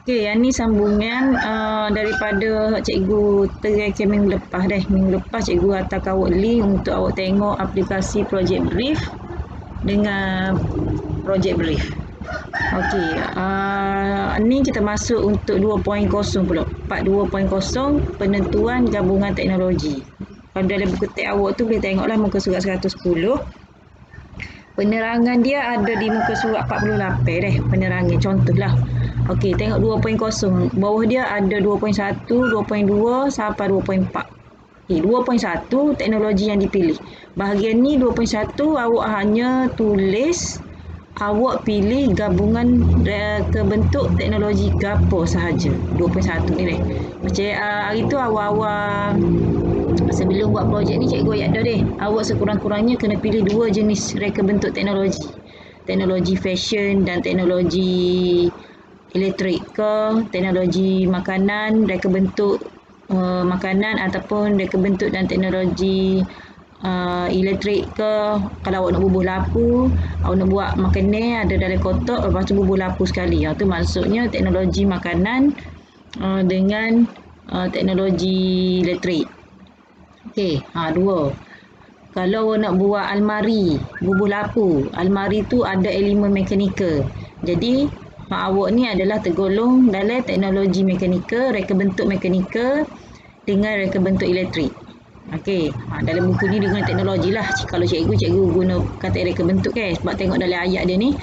Okey, yang ni sambungan daripada cikgu terangkan minggu lepas dah. Minggu lepas cikgu hantar awak link untuk awak tengok aplikasi project brief dengan project brief. Okey, ni kita masuk untuk 2.0 pula. Part 2.0 penentuan gabungan teknologi. Kalau dalam buku teks awak tu boleh tengoklah muka surat 110. Penerangan dia ada di muka surat 48 dah. Penerangan contohlah. Okey, tengok 2.0. Bawah dia ada 2.1, 2.2 sampai 2.4. Okey, 2.1 teknologi yang dipilih. Bahagian ni 2.1 awak hanya tulis awak pilih gabungan ke bentuk teknologi gapo sahaja. 2.1 ni deh. Macam hari tu awal-awal sebelum buat projek ni cikgu ayat dah deh. Awak sekurang-kurangnya kena pilih 2 jenis reka bentuk teknologi. Teknologi fashion dan teknologi elektrik ke, teknologi makanan, reka bentuk makanan ataupun reka bentuk dan teknologi elektrik ke. Kalau awak nak bubuh lapu, awak nak buat makanan ada dalam kotak, lepas tu bubuh lapu sekali. Itu maksudnya teknologi makanan dengan teknologi elektrik. Okey, 2. Kalau awak nak buat almari, bubuh lapu, almari tu ada elemen mekanikal. Jadi awak ni adalah tergolong dalam teknologi mekanikal, reka bentuk mekanikal dengan reka bentuk elektrik. Okey, dalam buku ni dia guna teknologi lah. Kalau cikgu guna kata reka bentuk kan. Sebab tengok dalam ayat dia ni,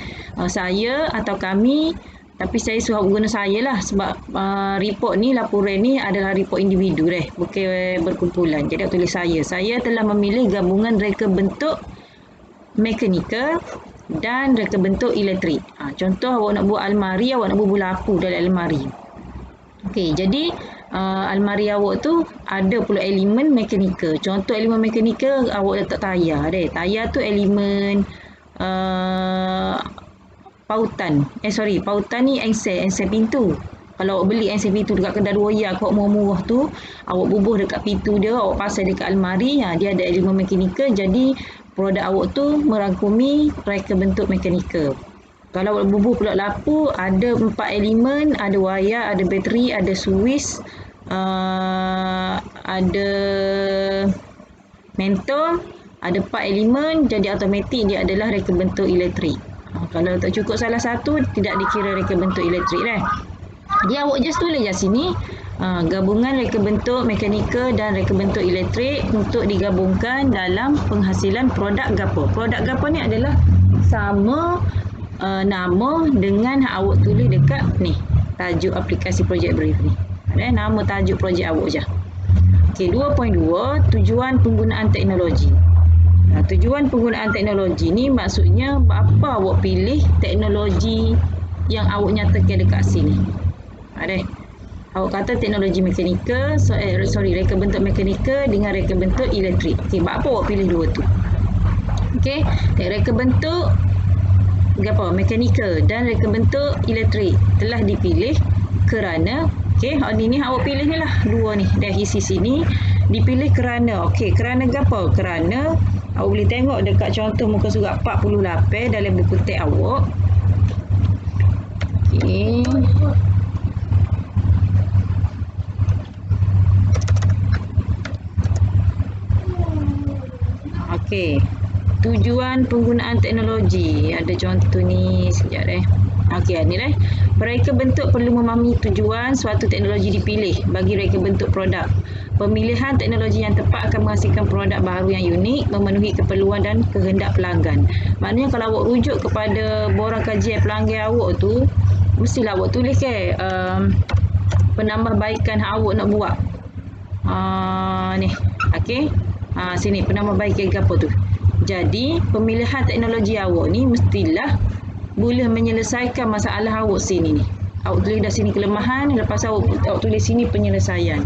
saya atau kami, tapi saya suruh guna saya lah. Sebab report ni, laporan ni adalah report individu deh, bukan berkumpulan. Jadi aku tulis saya. Saya telah memilih gabungan reka bentuk mekanikal dan reka bentuk elektrik. Contoh awak nak buat almari, awak nak bubuh lapu dalam almari. Okey, jadi almari awak tu ada pula elemen mekanikal. Contoh elemen mekanikal awak letak tayar deh. Tayar tu elemen pautan. Pautan ni engsel pintu. Kalau awak beli engsel pintu dekat kedai roya kau murah-murah tu, awak bubuh dekat pintu dia, awak pasang dekat almari, dia ada elemen mekanikal. Jadi produk awak tu merangkumi reka bentuk mekanikal. Kalau awak bubuh pula lapu, ada 4 elemen, ada wayar, ada bateri, ada switch, ada mentol, ada 4 elemen, jadi automatik dia adalah reka bentuk elektrik. Kalau tak cukup salah satu, tidak dikira reka bentuk elektrik dah. Jadi awak just tulis je sini gabungan reka bentuk mekanikal dan reka bentuk elektrik untuk digabungkan dalam penghasilan produk gapo. Produk gapo ni adalah sama nama dengan awak tulis dekat ni tajuk aplikasi project brief ni. Nama tajuk projek awak je. Okey, 2.2 tujuan penggunaan teknologi. Tujuan penggunaan teknologi ni maksudnya apa awak pilih teknologi yang awak nyatakan dekat sini. Awak kata teknologi mekanikal, reka bentuk mekanikal dengan reka bentuk elektrik. Okey, apa awak pilih dua tu? Okey, reka bentuk mekanikal dan reka bentuk elektrik telah dipilih kerana ini awak pilih ni lah dua ni dah isi sini dipilih kerana kerana gapo? Kerana awak boleh tengok dekat contoh muka surat 48 dalam buku teks awak. Tujuan penggunaan teknologi. Ada contoh ni sekejap ni lah. Reka bentuk perlu memahami tujuan suatu teknologi dipilih bagi reka bentuk produk. Pemilihan teknologi yang tepat akan menghasilkan produk baru yang unik, memenuhi keperluan dan kehendak pelanggan. Maknanya kalau awak rujuk kepada borang kajian pelanggan awak tu, mestilah awak tulis penambahbaikan awak nak buat. Sini penambahbaikan apa tu. Jadi, pemilihan teknologi awak ni mestilah boleh menyelesaikan masalah awak sini ni. Awak tulis dah sini kelemahan, lepas awak tulis sini penyelesaian.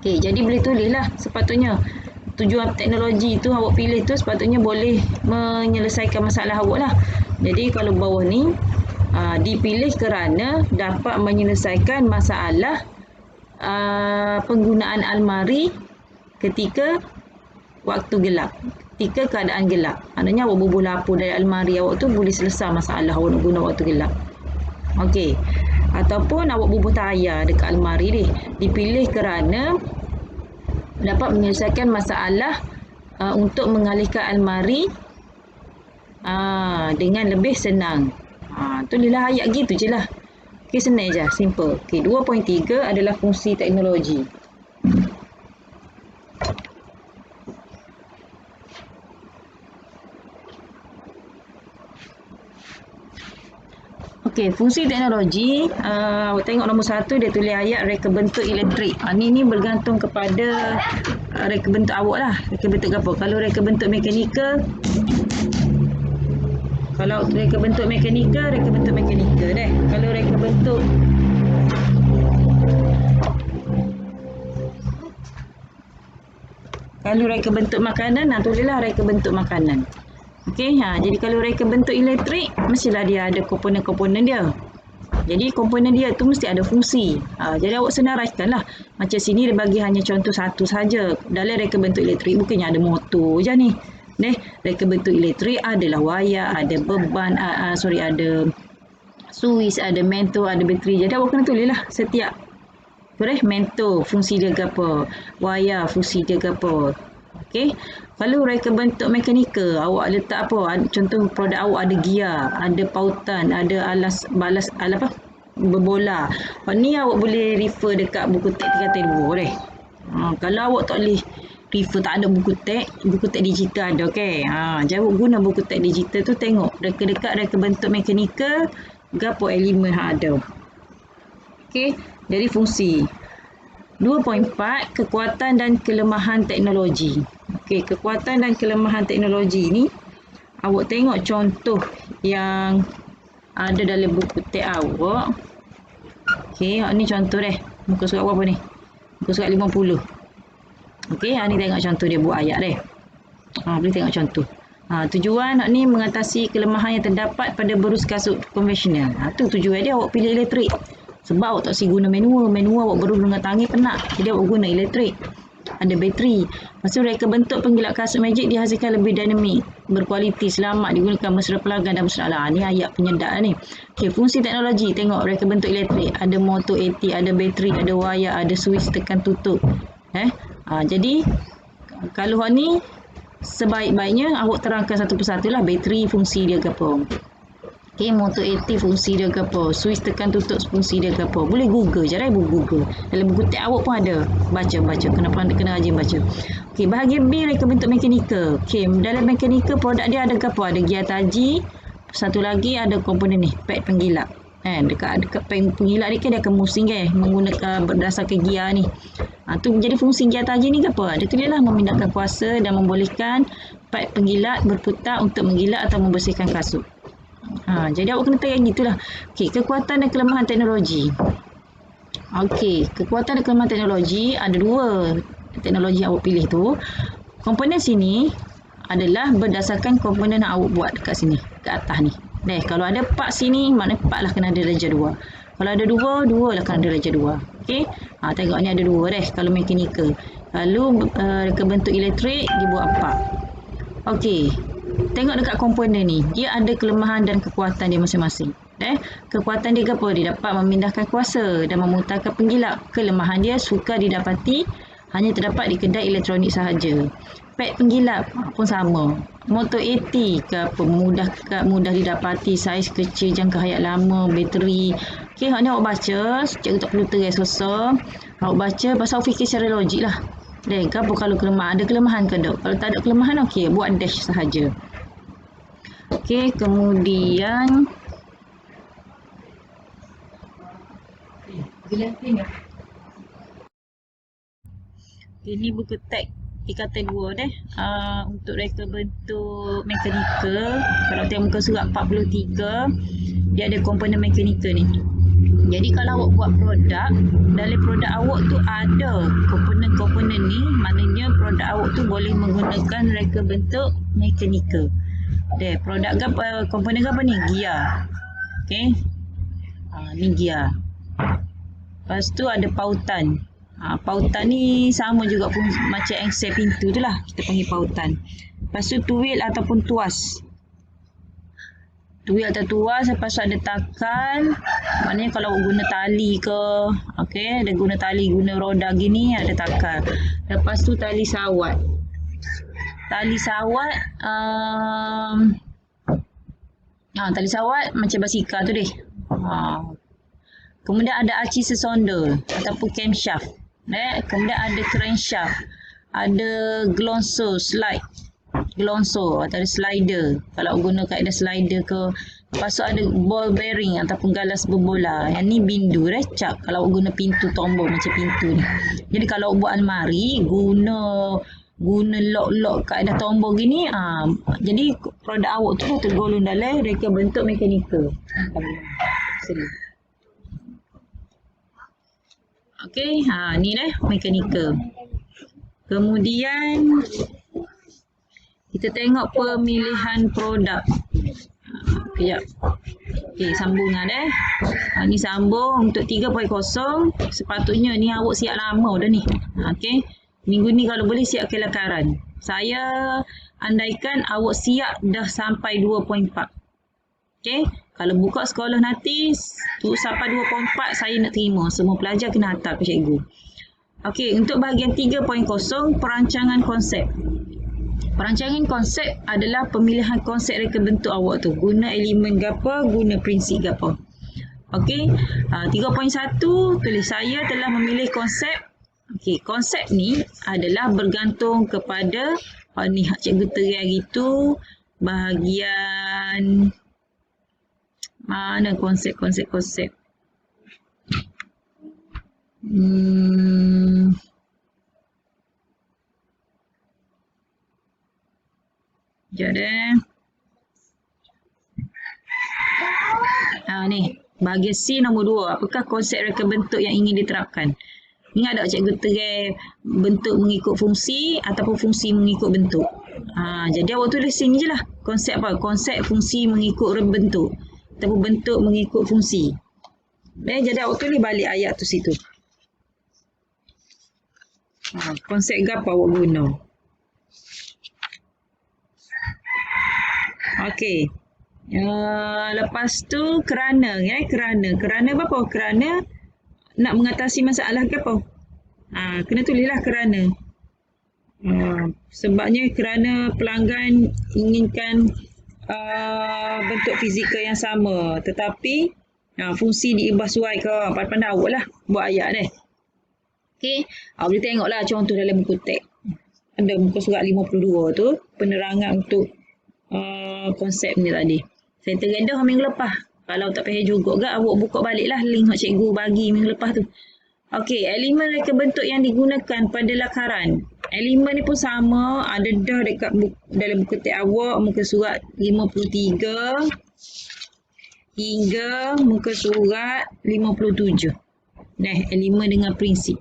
Jadi boleh tulislah sepatutnya tujuan teknologi tu awak pilih tu sepatutnya boleh menyelesaikan masalah awak lah. Jadi kalau bawah ni dipilih kerana dapat menyelesaikan masalah penggunaan almari ketika waktu gelap, ketika keadaan gelap. Maknanya awak bubuh lapu dari almari awak tu boleh selesai masalah awak nak guna waktu gelap. Okey. Ataupun awak bubuh tayar dekat almari ni. Dipilih kerana dapat menyelesaikan masalah untuk mengalihkan almari dengan lebih senang. Tulislah ayat gitu je lah. Okey, senang je, simple. Okey, 2.3 adalah fungsi teknologi. Okey, fungsi teknologi, tengok nombor 1 dia tulis ayat reka bentuk elektrik. Ni bergantung kepada reka bentuk awak lah. Reka bentuk apa? Kalau reka bentuk mekanikal, reka bentuk mekanikal deh. Kalau reka bentuk makanan, tulislah reka bentuk makanan. Okey, jadi kalau reka bentuk elektrik, mestilah dia ada komponen-komponen dia. Jadi komponen dia tu mesti ada fungsi. Jadi awak senaraikanlah. Macam sini dia bagi hanya contoh satu saja. Dalam reka bentuk elektrik bukannya ada motor je ni. Reka bentuk elektrik adalah wayar, ada beban, ada suis, ada mentor, ada bateri. Jadi awak kena tulislah setiap mentor fungsi dia apa, wayar fungsi dia apa. Okey. Kalau reka bentuk mekanikal, awak letak apa? Contoh produk awak ada gear, ada pautan, ada alas berbola. Ni awak boleh refer dekat buku teks tingkatan 2 deh. Kalau awak tak boleh refer, tak ada buku teks digital ada, okey. Jadi awak guna buku teks digital tu, tengok dekat reka bentuk mekanikal gapo elemen ada. Okey, jadi fungsi. 2.4 kekuatan dan kelemahan teknologi. Okey, kekuatan dan kelemahan teknologi ni awak tengok contoh yang ada dalam buku teks awak. Okey, ni contoh deh. Muka surat berapa ni? Muka surat 50. Okey, ni tengok contoh dia buat ayat deh. Boleh tengok contoh. Tujuan ni mengatasi kelemahan yang terdapat pada berus kasut konvensional. Tu tujuan dia awak pilih elektrik. Sebab awak tak si guna manual awak berus dengan tangan penat. Jadi awak guna elektrik. Ada bateri. Lepas tu reka bentuk penggilap kasut magic dihasilkan lebih dinamik, berkualiti, selamat, digunakan mesra pelanggan dan mesra alam. Ni ayat penyedap ni. Okey, fungsi teknologi. Tengok reka bentuk elektrik. Ada motor AT, ada bateri, ada wayar, ada switch tekan tutup. Jadi kalau ni sebaik-baiknya awak terangkan satu persatu lah. Bateri fungsi dia ke apa. Okey, motor AT fungsi dia ke apa. Switch tekan tutup fungsi dia ke apa. Boleh Google je lah, Google. Dalam buku teks awak pun ada. Baca. Kena rajin baca. Okey, bahagian B reka bentuk mekanikal. Okey, dalam mekanikal produk dia ada ke apa. Ada gear taji. Satu lagi ada komponen ni, pad penggilap. Dekat pad penggilap ni kan dia akan musing menggunakan berdasarkan gear ni. Tu jadi fungsi gear taji ni ke apa? Dia tulislah memindahkan kuasa dan membolehkan pad penggilap berputar untuk menggilat atau membersihkan kasut. Jadi awak kena tengok gitulah. Okey, kekuatan dan kelemahan teknologi. Okey, kekuatan dan kelemahan teknologi ada 2 teknologi yang awak pilih tu. Komponen sini adalah berdasarkan komponen yang awak buat dekat sini, ke atas ni. Kalau ada part sini, maknanya part lah kena ada darjah 2. Kalau ada 2 lah kena ada darjah 2. Okey. Tengok ni ada 2 kalau mekanikal. Lalu reka bentuk elektrik dibuat 4. Okey. Tengok dekat komponen ni, dia ada kelemahan dan kekuatan dia masing-masing. Kekuatan dia apa? Dia dapat memindahkan kuasa dan memutarkan penggilap. Kelemahan dia sukar didapati, hanya terdapat di kedai elektronik sahaja. Pad penggilap pun sama. Motor AT ke apa, mudah didapati, saiz kecil, jangka hayat lama, bateri. Okey, ni awak baca, cikgu tak perlu terai susah. Awak baca, pasal awak fikir secara logik lah. Apa kalau kelemahan? Ada kelemahan ke tak? Kalau tak ada kelemahan, okey, buat dash sahaja. Okey, kemudian ini buku teks tingkatan 2 deh. Untuk reka bentuk mekanikal, kalau tengok muka surat 43, dia ada komponen mekanikal ni. Jadi kalau awak buat produk, dalam produk awak tu ada komponen-komponen ni, maknanya produk awak tu boleh menggunakan reka bentuk mekanikal. Produk komponen apa ni? Gear. Okey. Ni gear. Lepas tu ada pautan. Pautan ni sama juga pun macam engsel pintu tu lah. Kita panggil pautan. Lepas tu tuil ataupun tuas. Tuil tertuas, lepas tu ada takan. Maknanya kalau guna tali ke, okey, ada guna tali, guna roda gini, ada takan. Lepas tu tali sawat. Tali sawat, tali sawat macam basikal tu deh. Kemudian ada aci sesonda ataupun camshaft. Kemudian ada crankshaft. Ada glonso, slide. Glonso atau ada slider. Kalau guna kaedah slider ke. Lepas tu ada ball bearing ataupun galas berbola. Yang ni bindu cap kalau guna pintu tombol macam pintu ni. Jadi kalau buat almari guna lock-lock kaedah tombol gini, jadi produk awak tu dah tergolong dalam reka bentuk mekanikal. Okey, ni dah mekanikal. Kemudian kita tengok pemilihan produk. Kejap. Okey, sambungan ni sambung untuk 3.0. Sepatutnya ni awak siap lama dah ni. Okey. Minggu ni kalau boleh siapkan lakaran. Saya andaikan awak siap dah sampai 2.4. Okey. Kalau buka sekolah nanti sampai 2.4 saya nak terima. Semua pelajar kena hantar ke cikgu. Okey, untuk bahagian 3.0 perancangan konsep. Perancangan konsep adalah pemilihan konsep reka bentuk awak tu. Guna elemen gapo, guna prinsip gapo. Okey, 3.1 tulis saya telah memilih konsep. Okey, konsep ni adalah bergantung kepada ni hak cikgu terang gitu bahagian mana konsep. Sekejap ni bahagian C nombor 2. Apakah konsep reka bentuk yang ingin diterapkan? Ingat tak cikgu terang bentuk mengikut fungsi ataupun fungsi mengikut bentuk. Jadi awak tulis sini je lah. Konsep apa? Konsep fungsi mengikut bentuk ataupun bentuk mengikut fungsi. Jadi awak tulis balik ayat tu situ. Konsep gapo awak guna? Okey. Lepas tu kerana apa? Kerana nak mengatasi masalah ke apa? Kena tulislah kerana. Sebabnya kerana pelanggan inginkan bentuk fizikal yang sama tetapi fungsi diubah sesuai ke. Pandai awak lah buat ayat deh. Okey, boleh tengoklah contoh dalam buku teks. Ada muka surat 52 tu penerangan untuk konsep ni tadi. Saya terang dah minggu lepas. Kalau tak payah juga ke, awak buka baliklah link yang cikgu bagi minggu lepas tu. Okey, elemen reka bentuk yang digunakan pada lakaran. Elemen ni pun sama, ada dah dekat dalam buku teks awak, muka surat 53 hingga muka surat 57. Elemen dengan prinsip.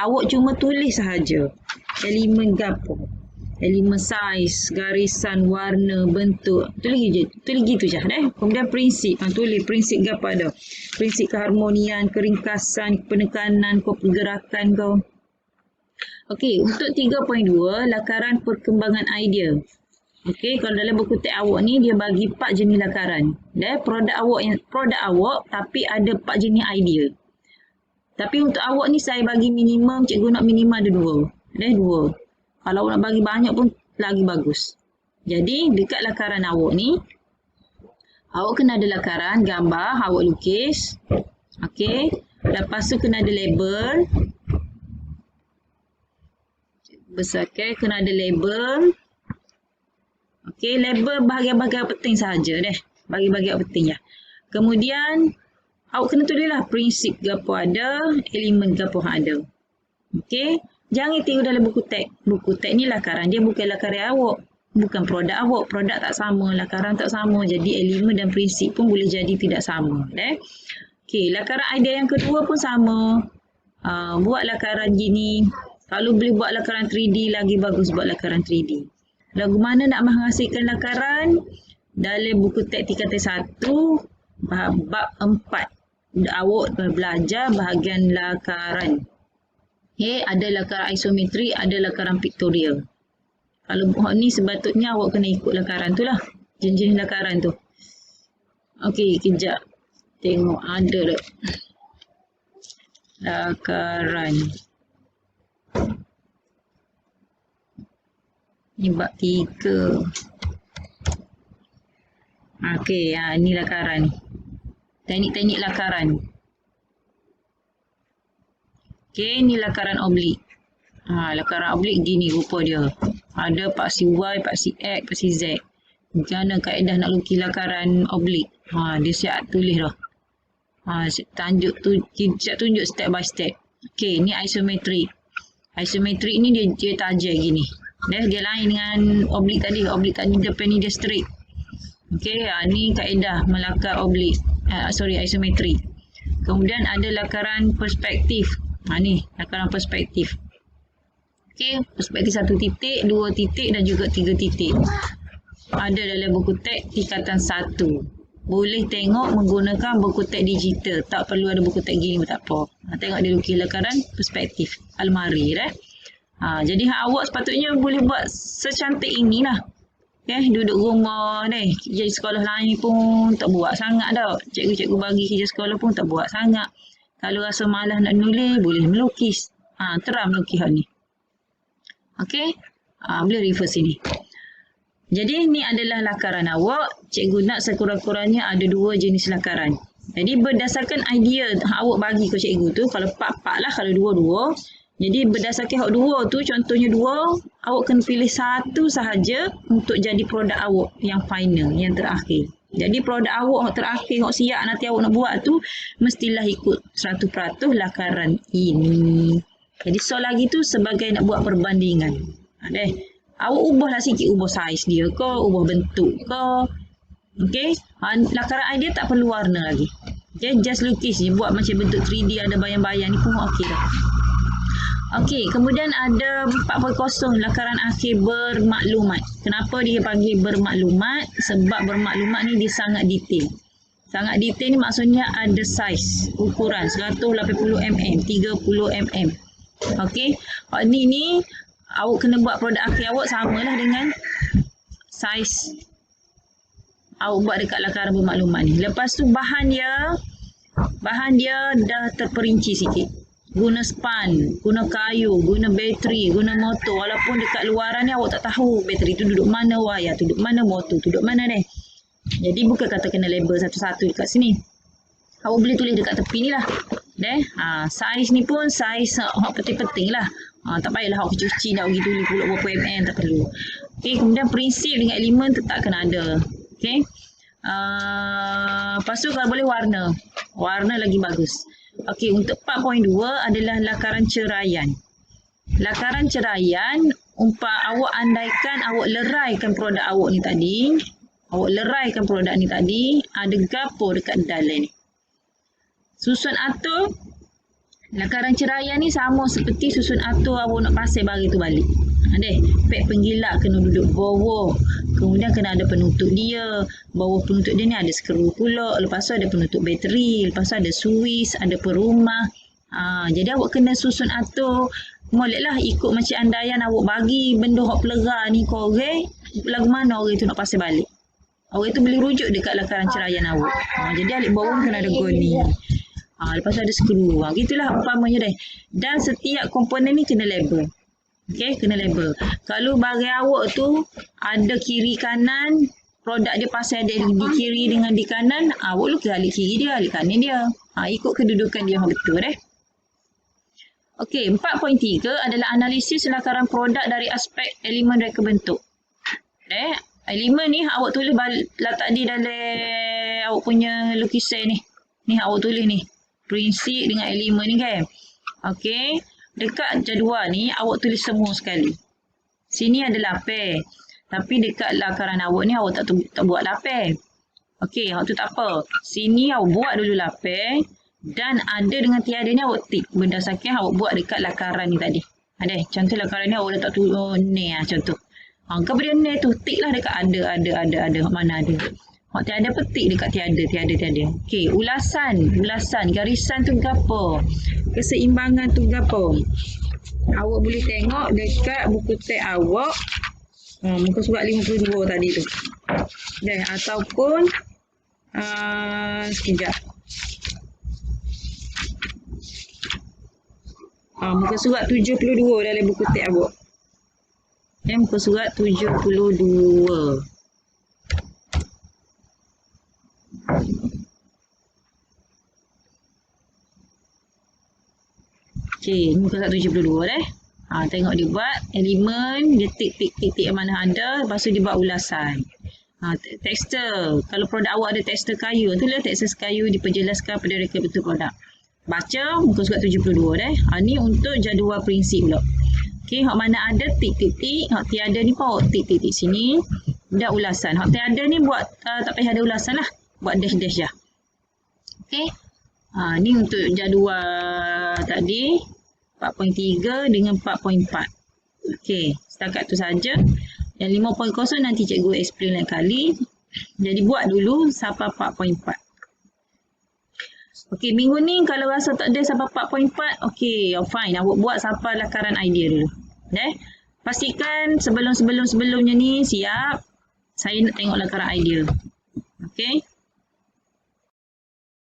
Awak cuma tulis sahaja. Elemen gapo? Elemen saiz, garisan, warna, bentuk. Tulis gitu je. Kemudian prinsip. Tulis prinsip gapo ada. Prinsip keharmonian, keringkasan, penekanan, pergerakan kau. Okey, untuk 3.2, lakaran perkembangan idea. Okey, kalau dalam buku teks awak ni, dia bagi 4 jenis lakaran. Produk awak tapi ada 4 jenis idea. Tapi untuk awak ni saya bagi minimum, cikgu nak minimum ada 2. 2. Kalau nak bagi banyak pun lagi bagus. Jadi dekat lakaran awak ni, awak kena ada lakaran, gambar, awak lukis. Okey. Lepas tu kena ada label. Besarkan, kena ada label. Okey, label bahagian-bahagian penting sahaja deh. Bahagian-bahagian penting ya. Kemudian awak kena tulislah prinsip gapo ada, elemen gapo ada. Okey. Jangan tiru dalam buku teks. Buku teks ni lakaran dia bukan lakaran awak. Bukan produk awak. Produk tak sama, lakaran tak sama. Jadi elemen dan prinsip pun boleh jadi tidak sama. Okey, lakaran idea yang kedua pun sama. Buat lakaran gini. Kalau boleh buat lakaran 3D, lagi bagus buat lakaran 3D. Lagu mana nak menghasilkan lakaran? Dalam buku teks tingkatan 1, bab 4. Awak belajar bahagian lakaran. Okay, ada lakaran isometri, ada lakaran pictorial. Kalau buat ni sepatutnya awak kena ikut lakaran tu lah. Jenis-jenis lakaran tu. Okey, kejap. Tengok ada tak. Lakaran. Ni bab 3. Okey, ni lakaran. Teknik-teknik lakaran. Okey, ni lakaran oblik. Lakaran oblik gini rupa dia. Ada paksi Y, paksi X, paksi Z. Macam mana kaedah nak lukis lakaran oblik? Dia siap tulis dah. Siap tunjuk step by step. Okey, ni isometrik. Isometrik ni dia tajam gini. Dia lain dengan oblik tadi. Oblik tadi depan ni dia straight. Okey, ni kaedah melakar oblik. Isometrik. Kemudian ada lakaran perspektif. Ni lakaran perspektif. Okey, perspektif 1 titik, 2 titik dan juga 3 titik. Ada dalam buku teks tingkatan 1. Boleh tengok menggunakan buku teks digital. Tak perlu ada buku teks gini pun tak apa. Tengok dia lukis lakaran perspektif. Almari dah. Jadi awak sepatutnya boleh buat secantik inilah. Okay, duduk rumah ni. Kerja sekolah lain pun tak buat sangat dah. Cikgu-cikgu bagi kerja sekolah pun tak buat sangat. Kalau rasa malas nak nulis, boleh melukis. Teram melukis ni. Okey. Boleh refer sini. Jadi ni adalah lakaran awak. Cikgu nak sekurang-kurangnya ada 2 jenis lakaran. Jadi berdasarkan idea awak bagi ke cikgu tu, kalau 4-4 lah, kalau 2-2. Jadi berdasarkan hak 2 tu, contohnya 2, awak kena pilih 1 sahaja untuk jadi produk awak yang final, yang terakhir. Jadi produk awak yang terakhir, yang siap nanti awak nak buat tu, mestilah ikut 100% lakaran ini. Jadi soal lagi tu sebagai nak buat perbandingan. Awak ubahlah sikit, ubah saiz dia ke, ubah bentuk ke. Okey, lakaran idea tak perlu warna lagi. Okay, just lukis je, buat macam bentuk 3D, ada bayang-bayang ni pun okey dah. Okey, kemudian ada 4.0 lakaran akhir bermaklumat. Kenapa dia panggil bermaklumat? Sebab bermaklumat ni dia sangat detail. Sangat detail ni maksudnya ada saiz, ukuran 180mm, 30mm. Okey, ni awak kena buat produk akhir awak samalah dengan saiz awak buat dekat lakaran bermaklumat ni. Lepas tu bahan dia dah terperinci sikit. Guna span, guna kayu, guna bateri, guna motor. Walaupun dekat luaran ni awak tak tahu bateri tu duduk mana, wayar tu duduk mana, motor tu duduk mana ni. Jadi bukan kata kena label satu-satu dekat sini. Awak boleh tulis dekat tepi ni lah. Saiz ni pun saiz penting-penting lah. Tak payahlah awak cuci nak pergi tulis pula berapa mm, tak perlu. Okey, kemudian prinsip dengan elemen tetap kena ada. Okey. Lepas tu kalau boleh warna lagi bagus. Okey, untuk 4.2 adalah lakaran ceraian. Lakaran ceraian, awak andaikan awak leraikan produk awak ni tadi. Awak leraikan produk ni tadi, ada gapo dekat dalam ni. Susun atur, lakaran ceraian ni sama seperti susun atur awak nak pasang barang tu balik. Pek penggilak kena duduk bawah. Kemudian kena ada penutup dia. Bawah penutup dia ni ada skru pula. Lepas tu ada penutup bateri. Lepas tu ada suis, ada perumah. Jadi awak kena susun atur. Moleklah ikut macam andaian awak bagi benda hak pelerah ni ke orang. Lagu mana orang tu nak pasang balik. Orang tu boleh rujuk dekat lakaran ceraian awak. Jadi alik bawah kena ada goni. Lepas tu ada skru. Gitulah umpamanya dah. Dan setiap komponen ni kena label. Okey, kena label. Kalau barang awak tu ada kiri kanan, produk dia pasal ada di kiri dengan di kanan, awak lukis alik kiri dia, alik kanan dia. Ikut kedudukan dia betul dah. Okey, 4.3 adalah analisis lakaran produk dari aspek elemen reka bentuk. Elemen ni awak tulis letak di dalam awak punya lukisan ni. Ni awak tulis ni. Prinsip dengan elemen ni kan. Okey. Dekat jadual ni awak tulis semua sekali. Sini ada lapar. Tapi dekat lakaran awak ni awak tak buat lapar. Okey, awak tu tak apa. Sini awak buat dulu lapar. Dan ada dengan tiada ni awak tik. Berdasarkan awak buat dekat lakaran ni tadi. Contoh lakaran ni awak letak tu ni contoh. Kemudian ni tu tik lah dekat ada. Mana ada. Awak tiada petik dekat tiada. Okey, ulasan, garisan tu gapo? Keseimbangan tu gapo? Awak boleh tengok dekat buku teks awak. Muka surat 52 tadi tu. Ataupun Sekejap. Muka surat 72 dalam buku textbook. Muka surat 72. Okey, muka surat 72 dah. Tengok dia buat elemen, dia tik yang mana ada, lepas tu dia buat ulasan. Tekstur. Kalau produk awak ada tekstur kayu, tulis tekstur kayu diperjelaskan pada rekod bentuk produk. Baca muka surat 72 dah. Ni untuk jadual prinsip pula. Okey, hak mana ada tik, hak tiada ni pun tik sini. Dah ulasan. Hak tiada ni buat tak payah ada ulasan lah. Buat dash je. Okey. Ni untuk jadual tadi 4.3 dengan 4.4. Okey, setakat tu saja. Yang 5.0 nanti cikgu explain lain kali. Jadi buat dulu sampai 4.4. Okey, minggu ni kalau rasa tak ada sampai 4.4, okey, fine. Awak buat sampai lakaran idea dulu. Pastikan sebelumnya ni siap. Saya nak tengok lakaran idea. Okey.